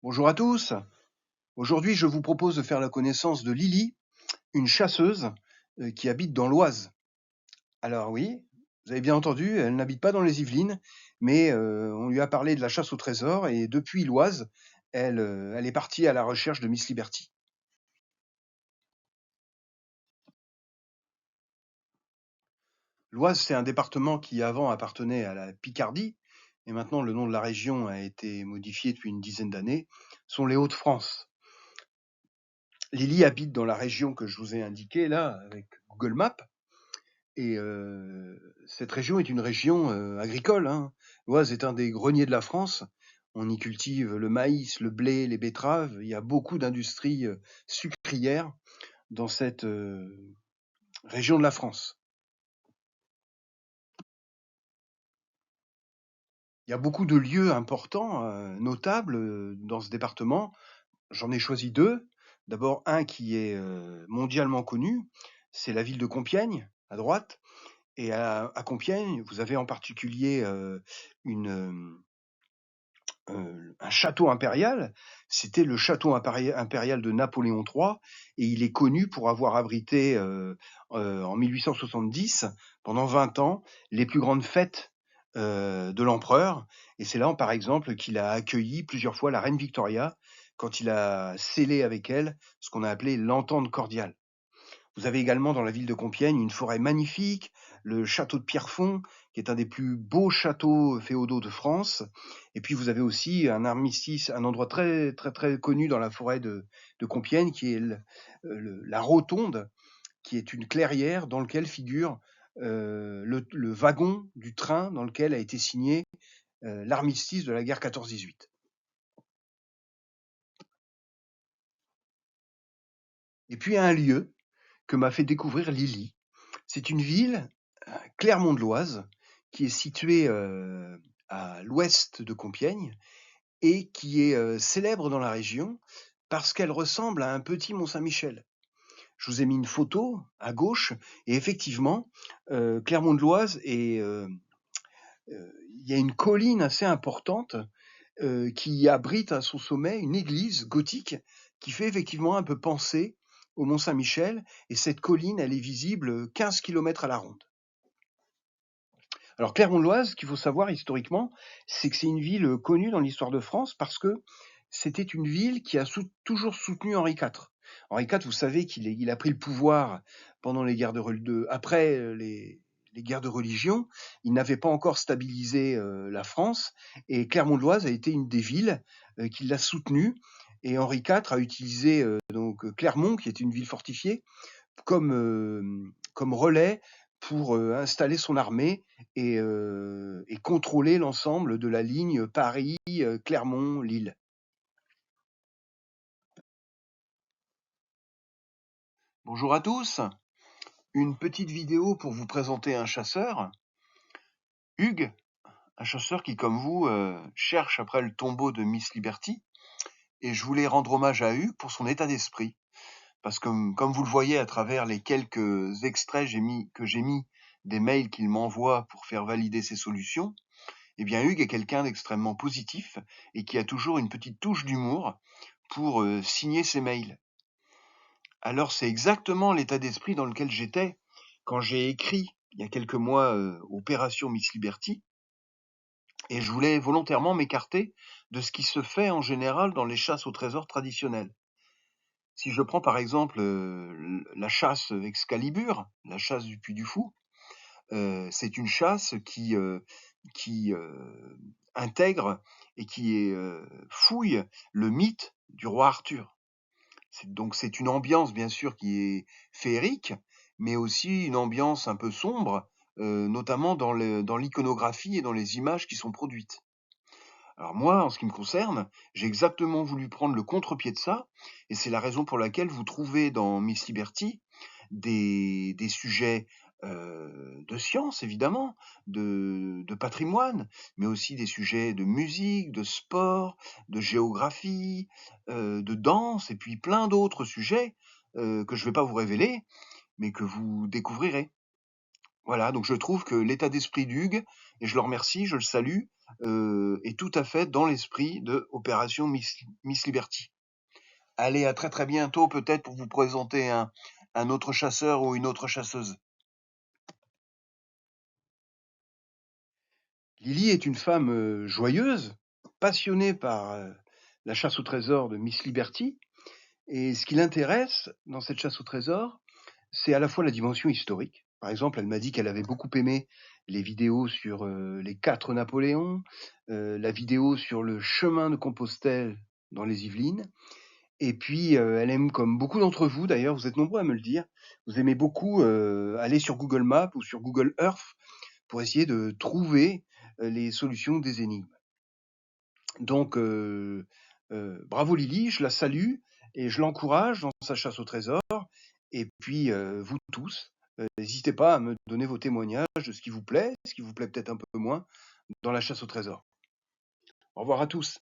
Bonjour à tous. Aujourd'hui, je vous propose de faire la connaissance de Lily, une chasseuse qui habite dans l'Oise. Alors oui, vous avez bien entendu, elle n'habite pas dans les Yvelines, mais on lui a parlé de la chasse au trésor et depuis l'Oise, elle est partie à la recherche de Miss Liberty. L'Oise, c'est un département qui avant appartenait à la Picardie, et maintenant le nom de la région a été modifié depuis une dizaine d'années, sont les Hauts-de-France. Lily habite dans la région que je vous ai indiquée là, avec Google Maps. Et cette région est une région agricole, hein. L'Oise est un des greniers de la France. On y cultive le maïs, le blé, les betteraves. Il y a beaucoup d'industries sucrières dans cette région de la France. Il y a beaucoup de lieux importants, notables dans ce département. J'en ai choisi deux. D'abord un qui est mondialement connu, c'est la ville de Compiègne, à droite. Et à Compiègne, vous avez en particulier une un château impérial. C'était le château impérial de Napoléon III et il est connu pour avoir abrité en 1870, pendant 20 ans, les plus grandes fêtes de l'empereur. Et c'est là, par exemple, qu'il a accueilli plusieurs fois la reine Victoria quand il a scellé avec elle ce qu'on a appelé l'entente cordiale. Vous avez également dans la ville de Compiègne une forêt magnifique, le château de Pierrefonds, qui est un des plus beaux châteaux féodaux de France. Et puis vous avez aussi un armistice, un endroit très très très connu dans la forêt de Compiègne, qui est la Rotonde, qui est une clairière dans laquelle figure le wagon du train dans lequel a été signé l'armistice de la guerre 14-18. Et puis un lieu que m'a fait découvrir Lily. C'est une ville, Clermont-de-Loise, qui est située à l'ouest de Compiègne et qui est célèbre dans la région parce qu'elle ressemble à un petit Mont-Saint-Michel. Je vous ai mis une photo à gauche et effectivement, Clermont-de-Loise il y a une colline assez importante qui abrite à son sommet une église gothique qui fait effectivement un peu penser au Mont-Saint-Michel, et cette colline, elle est visible 15 kilomètres à la ronde. Alors Clermont-de-Loise, ce qu'il faut savoir historiquement, c'est que c'est une ville connue dans l'histoire de France parce que c'était une ville qui a toujours soutenu Henri IV. Henri IV, vous savez qu'il a pris le pouvoir pendant les guerres après les guerres de religion. Il n'avait pas encore stabilisé la France, et Clermont-de-Loise a été une des villes qui l'a soutenu. Et Henri IV a utilisé donc Clermont, qui est une ville fortifiée, comme relais pour installer son armée et contrôler l'ensemble de la ligne Paris, Clermont, Lille. Bonjour à tous, une petite vidéo pour vous présenter un chasseur, Hugues, un chasseur qui, comme vous, cherche après le tombeau de Miss Liberty. Et je voulais rendre hommage à Hugues pour son état d'esprit. Parce que, comme vous le voyez à travers les quelques extraits que j'ai mis des mails qu'il m'envoie pour faire valider ses solutions, eh bien Hugues est quelqu'un d'extrêmement positif et qui a toujours une petite touche d'humour pour signer ses mails. Alors c'est exactement l'état d'esprit dans lequel j'étais quand j'ai écrit il y a quelques mois Opération Miss Liberty, et je voulais volontairement m'écarter de ce qui se fait en général dans les chasses au trésor traditionnelles. Si je prends par exemple la chasse Excalibur, la chasse du Puy du Fou, c'est une chasse qui intègre et qui fouille le mythe du roi Arthur. Donc c'est une ambiance bien sûr qui est féerique, mais aussi une ambiance un peu sombre, notamment dans l'iconographie et dans les images qui sont produites. Alors moi, en ce qui me concerne, j'ai exactement voulu prendre le contre-pied de ça, et c'est la raison pour laquelle vous trouvez dans Miss Liberty des sujets de science, évidemment, de patrimoine, mais aussi des sujets de musique, de sport, de géographie, de danse, et puis plein d'autres sujets que je ne vais pas vous révéler, mais que vous découvrirez. Voilà, donc je trouve que l'état d'esprit d'Hugues, et je le remercie, je le salue, est tout à fait dans l'esprit de Opération Miss Liberty. Allez, à très très bientôt, peut-être pour vous présenter un autre chasseur ou une autre chasseuse. Lily est une femme joyeuse, passionnée par la chasse au trésor de Miss Liberty. Et ce qui l'intéresse dans cette chasse au trésor, c'est à la fois la dimension historique. Par exemple, elle m'a dit qu'elle avait beaucoup aimé les vidéos sur les 4 Napoléons, la vidéo sur le chemin de Compostelle dans les Yvelines. Et puis, elle aime, comme beaucoup d'entre vous d'ailleurs, vous êtes nombreux à me le dire, vous aimez beaucoup aller sur Google Maps ou sur Google Earth pour essayer de trouver les solutions des énigmes. Donc, bravo Lily, je la salue et je l'encourage dans sa chasse au trésor. Et puis, vous tous, n'hésitez pas à me donner vos témoignages de ce qui vous plaît peut-être un peu moins, dans la chasse au trésor. Au revoir à tous.